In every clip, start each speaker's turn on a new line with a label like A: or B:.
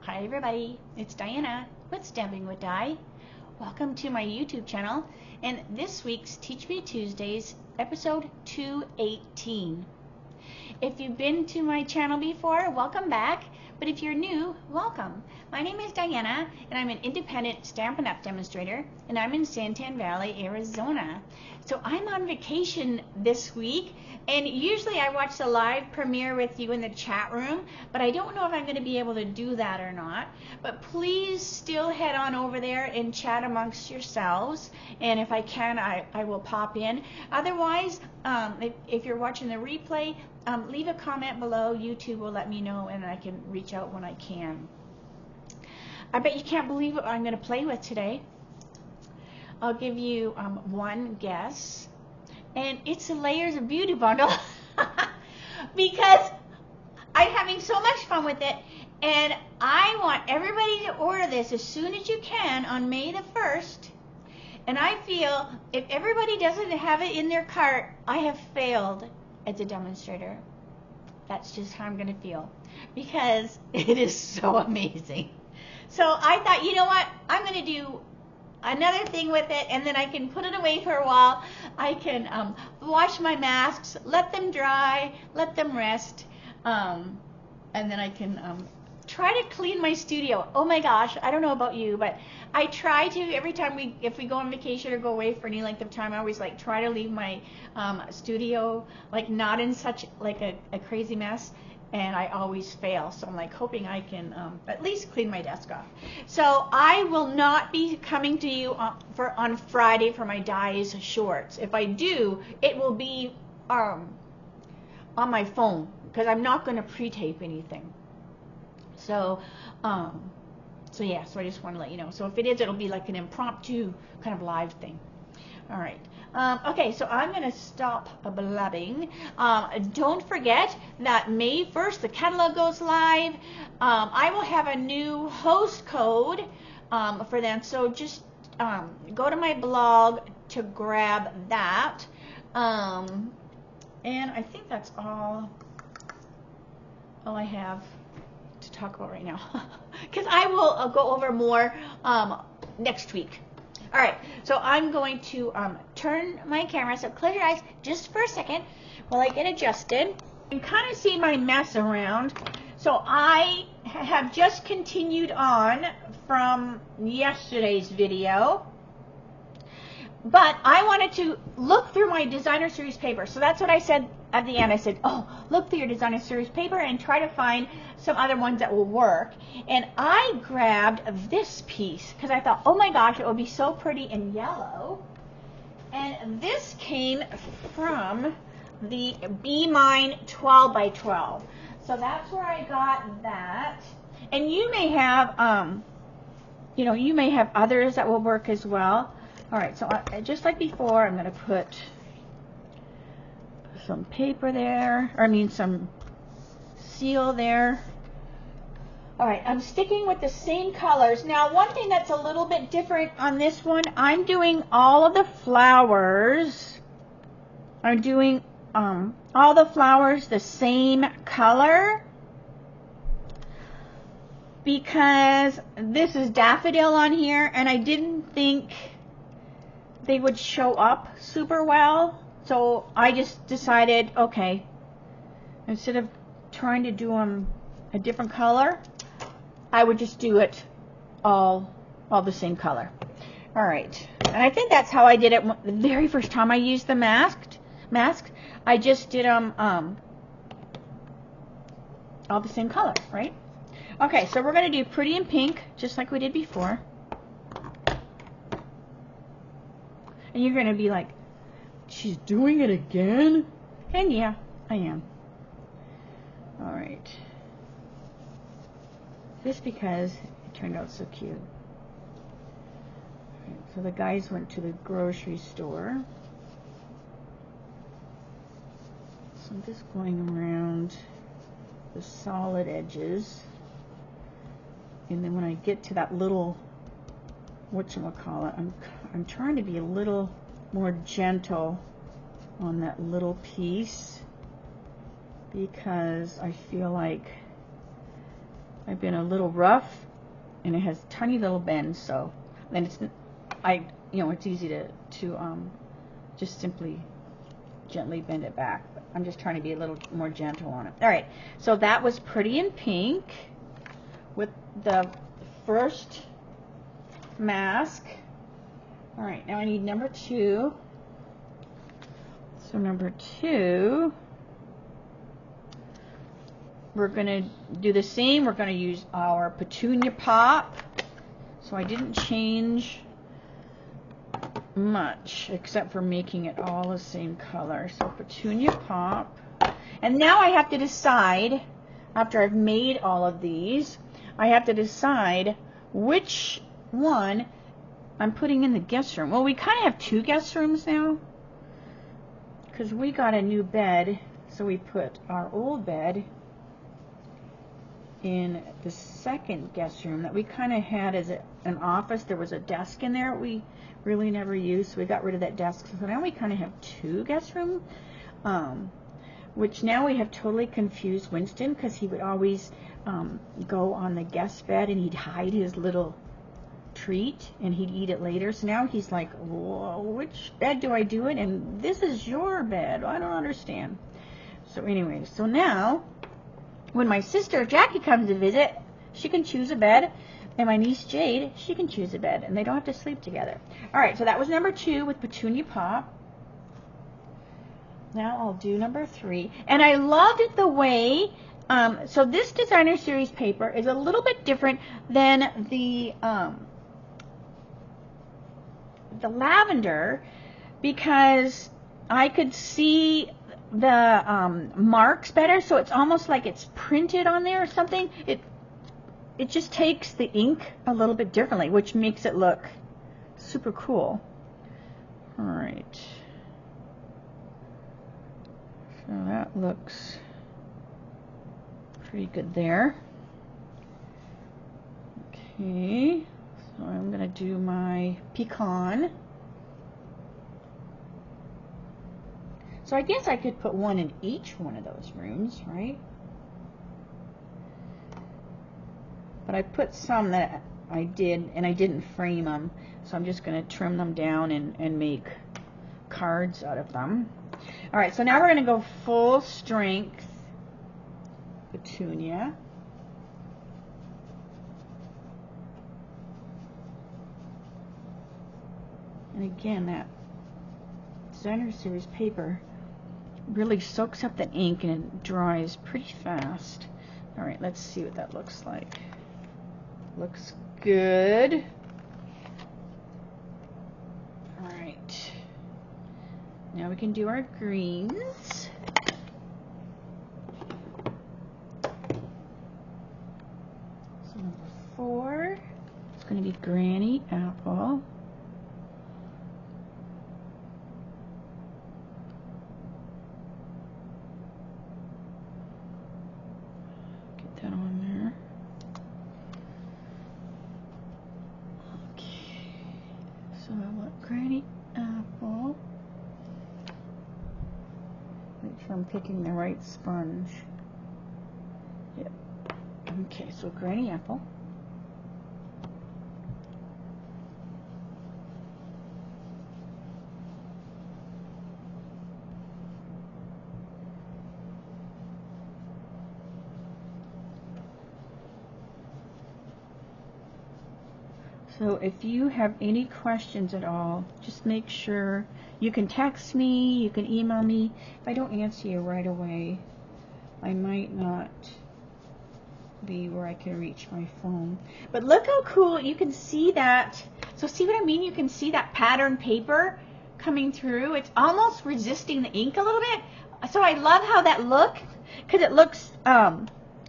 A: Hi everybody, it's Diana with Stamping with Di. Welcome to my YouTube channel and this week's Teach Me Tuesdays episode 218. If you've been to my channel before, welcome back, but if you're new, welcome. My name is Diana and I'm an independent Stampin' Up demonstrator and I'm in Santan Valley, Arizona. So I'm on vacation this week and usually I watch the live premiere with you in the chat room, but I don't know if I'm going to be able to do that or not. But please still head on over there and chat amongst yourselves, and if I can, I will pop in. Otherwise, if you're watching the replay, leave a comment below. YouTube will let me know and I can reach out when I can. I bet you can't believe what I'm going to play with today. I'll give you one guess. And it's the Layers of Beauty bundle because I'm having so much fun with it, and I want everybody to order this as soon as you can on May the 1st. And I feel if everybody doesn't have it in their cart, I have failed as a demonstrator. That's just how I'm going to feel because it is so amazing. So I thought, you know what, I'm going to do another thing with it, and then I can put it away for a while. I can wash my masks, let them dry, let them rest, and then I can try to clean my studio. Oh my gosh, I don't know about you, but I try to every time if we go on vacation or go away for any length of time, I always like try to leave my studio like not in such like a crazy mess. And I always fail, so I'm like hoping I can at least clean my desk off. So I will not be coming to you on Friday for my Di's shorts. If I do, it will be on my phone because I'm not going to pre-tape anything. So yeah, so I just want to let you know. So if it is, it'll be like an impromptu kind of live thing. All right. Okay, so I'm going to stop blabbing. Don't forget that May 1st, the catalog goes live. I will have a new host code for them, so just go to my blog to grab that. And I think that's all I have to talk about right now, because I will go over more next week. All right, so I'm going to turn my camera, so close your eyes just for a second while I get adjusted. You can kind of see my mess around. So I have just continued on from yesterday's video, but I wanted to look through my designer series paper. So that's what I said at the end. I said, oh, look through your designer series paper and try to find some other ones that will work. And I grabbed this piece because I thought, oh my gosh, it would be so pretty in yellow. And this came from the Bee Mine 12 by 12. So that's where I got that. And you may have, you may have others that will work as well. All right, so just like before, I'm going to put some paper there, some seal there. All right, I'm sticking with the same colors. Now, one thing that's a little bit different on this one, I'm doing all of the flowers. I'm doing all the flowers the same color because this is daffodil on here, and I didn't think they would show up super well. So I just decided, okay, instead of trying to do them a different color, I would just do it all the same color. All right, and I think that's how I did it the very first time I used the mask. I just did them all the same color, right? Okay, so we're going to do Pretty in Pink, just like we did before. And you're going to be like, she's doing it again? And yeah, I am. All right. Just because it turned out so cute. All right, so the guys went to the grocery store. So I'm just going around the solid edges. And then when I get to that little, whatchamacallit, I'm trying to be a little more gentle on that little piece because I feel like I've been a little rough, and it has tiny little bends, so then it's it's easy to just simply gently bend it back. But I'm just trying to be a little more gentle on it. All right, so that was Pretty in Pink with the first mask. All right, now I need number 2. So number 2, we're going to do the same. We're going to use our Petunia Pop. So I didn't change much except for making it all the same color. So Petunia Pop. And now I have to decide, after I've made all of these, I have to decide which one I'm putting in the guest room. Well, we kind of have 2 guest rooms now because we got a new bed, so we put our old bed in the second guest room that we kind of had as an office. There was a desk in there we really never used, so we got rid of that desk. So now we kind of have 2 guest rooms, which now we have totally confused Winston because he would always go on the guest bed and he'd hide his little treat and he'd eat it later. So now he's like, whoa, which bed do I do it? And this is your bed. I don't understand. So anyway, so now when my sister Jackie comes to visit, she can choose a bed, and my niece Jade, she can choose a bed, and they don't have to sleep together. All right, so that was number 2 with Petunia Pop. Now I'll do number 3, and I loved it the way. So this designer series paper is a little bit different than the lavender, because I could see the marks better, so it's almost like it's printed on there or something. It just takes the ink a little bit differently, which makes it look super cool. All right, so that looks pretty good there. Okay, so I'm gonna do my pecan. So I guess I could put one in each one of those rooms, right? But I put some that I did, and I didn't frame them, so I'm just going to trim them down and make cards out of them. All right, so now we're going to go full strength Petunia. And again, that designer series paper really soaks up the ink and it dries pretty fast. All right, let's see what that looks like. Looks good. All right, now we can do our greens. So number 4 is going to be Granny Apple. That on there. Okay, so I want Granny Apple. Make sure I'm picking the right sponge. Yep. Okay, so Granny Apple. So if you have any questions at all, just make sure you can text me, you can email me. If I don't answer you right away, I might not be where I can reach my phone. But look how cool you can see that. So see what I mean? You can see that pattern paper coming through. It's almost resisting the ink a little bit. So I love how that looks, because it looks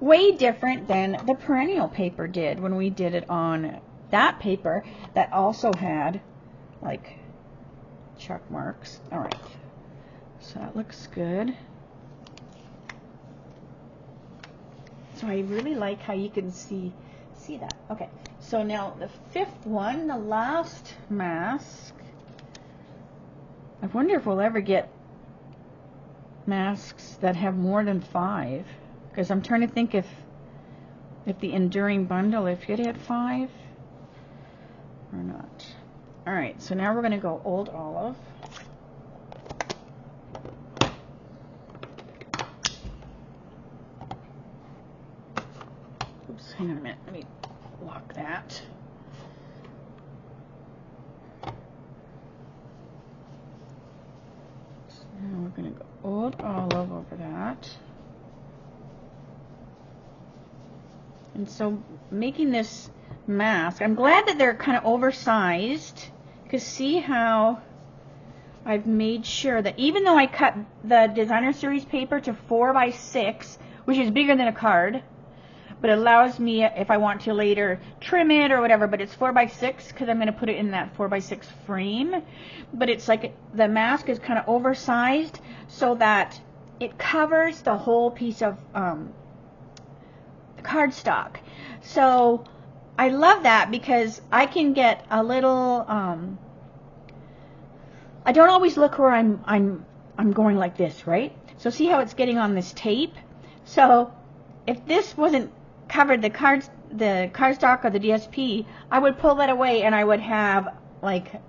A: way different than the perennial paper did when we did it on that paper that also had like check marks. All right, so that looks good. So I really like how you can see that. Okay, so now the 5th one, the last mask. I wonder if we'll ever get masks that have more than 5, because I'm trying to think if if the enduring bundle, if it had 5 or not. Alright, so now we're going to go Old Olive. Oops, hang on a minute. Let me lock that. So now we're going to go Old Olive over that. And so making this mask, I'm glad that they're kind of oversized, because see how I've made sure that even though I cut the designer series paper to 4x6, which is bigger than a card, but it allows me, if I want to later, trim it or whatever, but it's 4x6 because I'm going to put it in that 4x6 frame. But it's like the mask is kind of oversized so that it covers the whole piece of cardstock. So I love that because I can get a little, I don't always look where I'm going like this, right? So see how it's getting on this tape? So if this wasn't covered, the cardstock or the DSP, I would pull that away and I would have like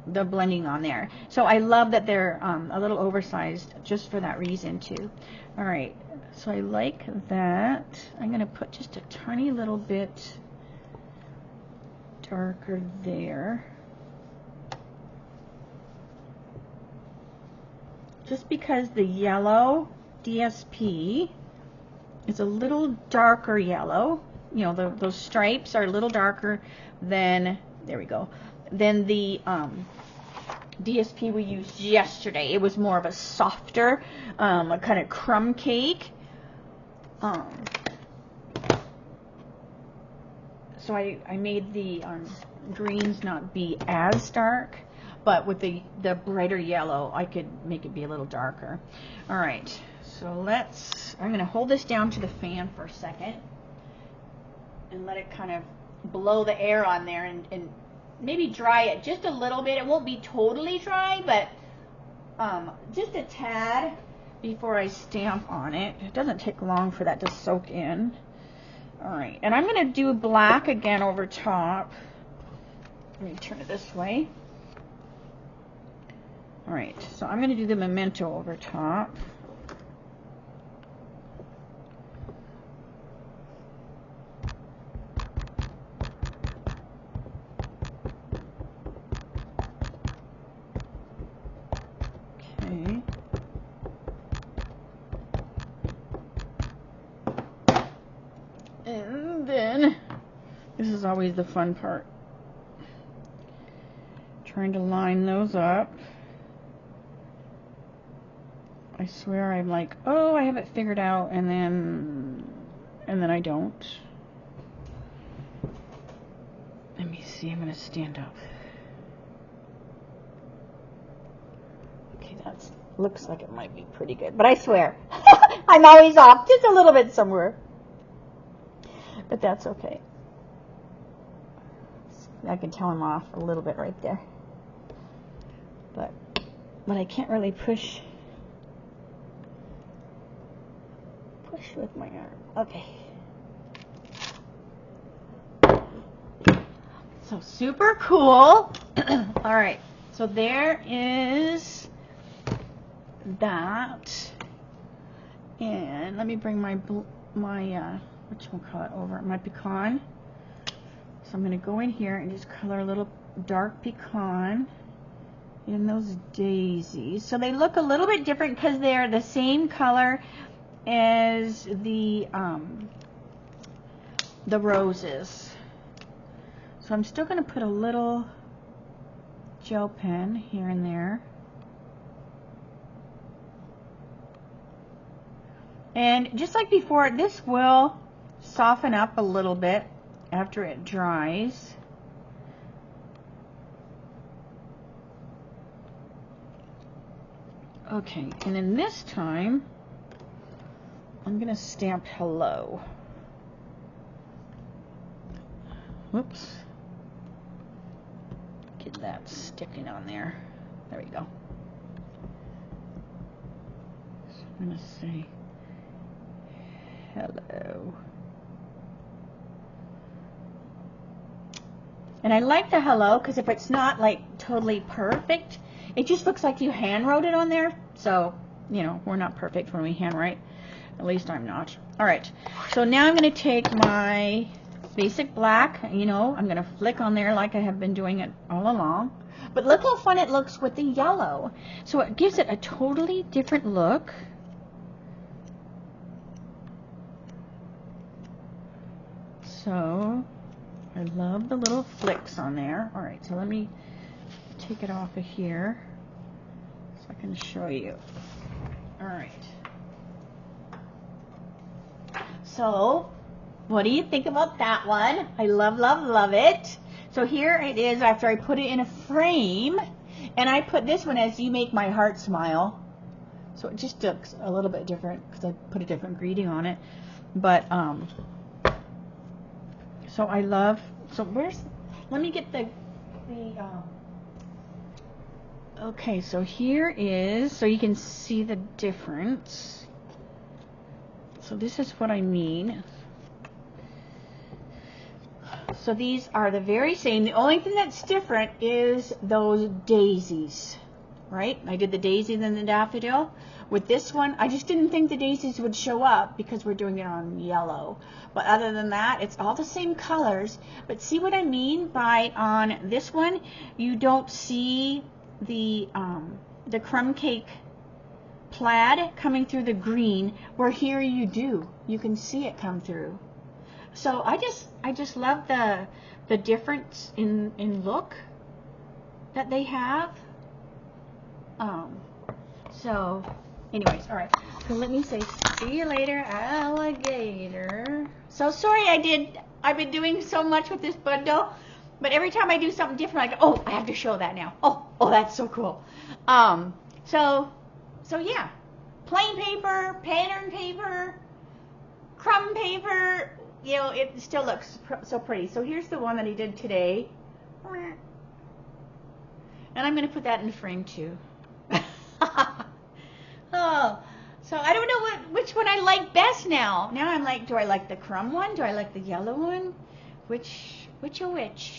A: the blending on there. So I love that they're a little oversized just for that reason too. All right, so I like that. I'm going to put just a tiny little bit darker there. Just because the yellow DSP is a little darker yellow. You know, those stripes are a little darker than, there we go, than the DSP we used yesterday. It was more of a softer, a kind of crumb cake. So I made the greens not be as dark, but with the brighter yellow, I could make it be a little darker. All right, so I'm going to hold this down to the fan for a second and let it kind of blow the air on there and maybe dry it just a little bit. It won't be totally dry, but just a tad before I stamp on it. It doesn't take long for that to soak in. All right, and I'm going to do black again over top. Let me turn it this way. All right, so I'm going to do the memento over top. Okay. And then, this is always the fun part. Trying to line those up. I swear I'm like, oh, I have it figured out, and then I don't. Let me see, I'm going to stand up. Okay, that looks like it might be pretty good, but I swear, I'm always off just a little bit somewhere. But that's okay. I can tell I'm off a little bit right there. But I can't really push with my arm. Okay. So super cool. All right. So there is that. And let me bring my whatchamacallit over, my pecan. So I'm going to go in here and just color a little dark pecan in those daisies. So they look a little bit different because they're the same color as the roses. So I'm still going to put a little gel pen here and there. And just like before, this will soften up a little bit after it dries. Okay, and then this time, I'm going to stamp hello. Whoops. Get that sticking on there. There we go. So I'm going to say hello. And I like the hello because if it's not like totally perfect, it just looks like you hand wrote it on there. So, you know, we're not perfect when we handwrite. At least I'm not. All right. So now I'm going to take my basic black, you know, I'm going to flick on there like I have been doing it all along. But look how fun it looks with the yellow. So it gives it a totally different look. So I love the little flicks on there. All right, so let me take it off of here so I can show you. All right. So what do you think about that one? I love, love, love it. So here it is after I put it in a frame. And I put this one as You Make My Heart Smile. So it just looks a little bit different because I put a different greeting on it. But, so I love, so let me get okay, so here is, so you can see the difference. So this is what I mean. So these are the very same. The only thing that's different is those daisies, right? I did the daisies and the daffodil. With this one, I just didn't think the daisies would show up because we're doing it on yellow. But other than that, it's all the same colors. But see what I mean by on this one, you don't see the crumb cake plaid coming through the green, where here you do. You can see it come through. So I just love the difference in look that they have. So anyways, all right. So let me say, see you later, alligator. So sorry I've been doing so much with this bundle, but every time I do something different, I go, oh, I have to show that now. Oh, that's so cool. So yeah, plain paper, pattern paper, crumb paper. You know, it still looks so pretty. So here's the one that I did today. And I'm going to put that in the frame too. Oh, so I don't know which one I like best now. Now I'm like, do I like the crumb one? Do I like the yellow one? Which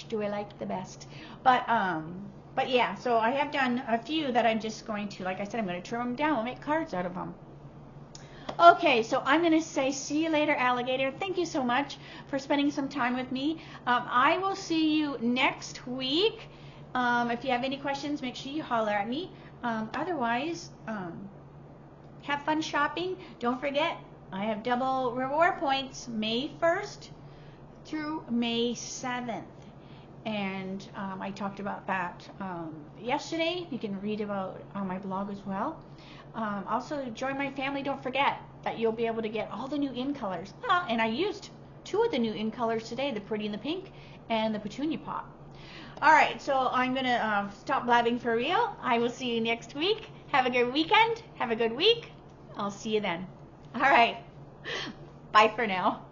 A: do I like the best? But yeah, so I have done a few that I'm just going to, like I said, I'm going to trim them down. We'll make cards out of them. Okay, so I'm going to say see you later, alligator. Thank you so much for spending some time with me. I will see you next week. If you have any questions, make sure you holler at me. Otherwise, have fun shopping. Don't forget, I have double reward points May 1st through May 7th. And I talked about that yesterday. You can read about on my blog as well. Also, join my family. Don't forget that you'll be able to get all the new in colors. And I used 2 of the new in colors today, the Pretty and the Pink and the Petunia Pop. All right, so I'm going to stop blabbing for real. I will see you next week. Have a good weekend. Have a good week. I'll see you then. All right. Bye for now.